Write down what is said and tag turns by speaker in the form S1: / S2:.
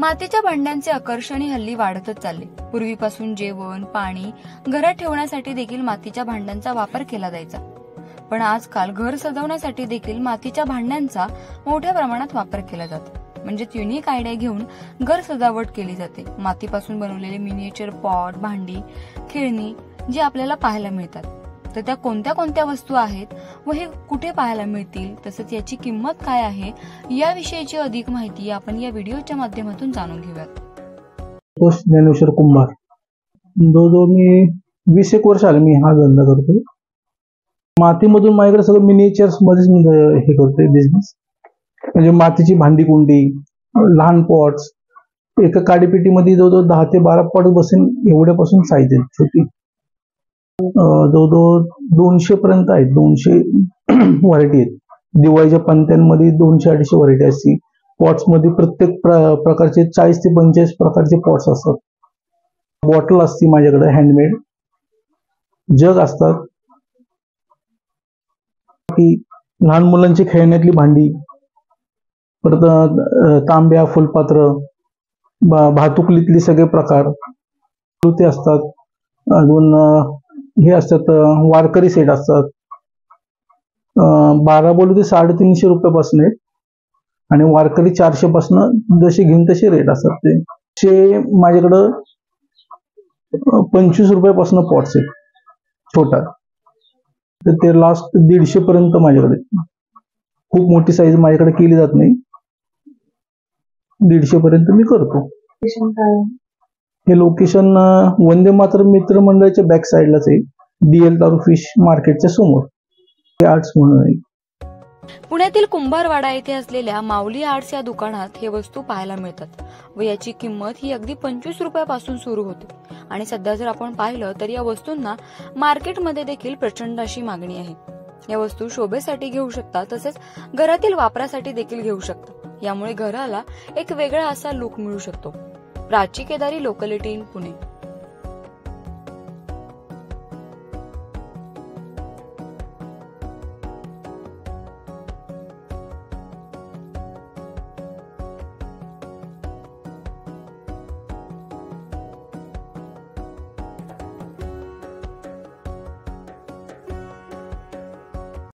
S1: मातीच्या भांड्यांचे आकर्षण हल्ली वाढतच चालले। पूर्वीपासून जेवण, पाणी, घरात ठेवण्यासाठी देखील मातीच्या भांड्यांचा वापर केला जायचा, पण आजकाल घर सजवण्यासाठी देखील मातीच्या भांड्यांचा मोठ्या प्रमाणात वापर केला जातो। म्हणजे युनिक आयडिया घेऊन घर सजावट केली जाते। मातीपासून बनवलेले मिनिएचर पॉट, भांडी, खेळणी जी आपल्याला पाहायला मिळतात, तर त्या कोणत्या कोणत्या वस्तू आहेत व हे कुठे पाहायला मिळतील, तसंच याची किंमत काय आहे याविषयीची अधिक माहिती आपण या व्हिडिओच्या माध्यमातून जाणून घेऊयात।
S2: ज्ञानेश्वर कुंभार, मी 20 वर्ष आले मी हा धंदा करतोय। मातीमधून माझ्याकडे सगळं मिनिएचर्स मध्येच मी हे करतोय बिझनेस। म्हणजे मातीची भांडी कुंडी, लहान पॉट्स, एका काडीपेटीमध्ये जवळजवळ 10 ते 12 पॉट बसेल एवढ्यापासून साईज आहे छोटी। जवळजवळ 200 पर्यंत आहेत, 200 व्हरायटी आहेत। दिवाळीच्या पंत्यांमध्ये 200-250 व्हरायटी असतील। पॉट्स मध्ये प्रत्येक प्रकारचे 40 ते 45 प्रकारचे पॉट्स असतात। बॉटल असते माझ्याकडे हँडमेड, जग असतात, लहान मुलांची खेळण्यातली भांडी, परत तांब्या, फुलपात्र, भातुकलीतले सगळे प्रकार ते असतात। अजून हे असतात वारकरी सेट असतात। 12 बोलू ते 350 रुपयापासून आहेत आणि वारकरी 400 पासून जसे घेऊन तसे रेट असतात। ते माझ्याकडं 25 रुपयापासून पॉट्स आहेत छोटा, तर ते लास्ट 150 पर्यंत माझ्याकडे। खूप मोठी साईज माझ्याकडे केली जात नाही, 150 पर्यंत मी करतो। हे लोकेशन वंदे मातरम मित्र मंडळाच्या बॅक साइडलाच आहे, DL दारू फिश मार्केटच्या समोर आर्ट्स म्हणून आहे।
S1: पुण्यातील कुंभारवाडा येथे असलेल्या माऊली आर्ट्स या दुकानात हे वस्तू पाहायला मिळतात व याची किंमत ही अगदी 25 रुपयापासून सुरू होते। आणि सध्या जर आपण पाहिलं तर या वस्तूंना मार्केटमध्ये देखील प्रचंड अशी मागणी आहे। या वस्तू शोभेसाठी घेऊ शकता, तसेच घरातील वापरासाठी देखील घेऊ शकता। यामुळे घराला एक वेगळा असा लुक मिळू शकतो। Prachi Kedari, locality in Pune.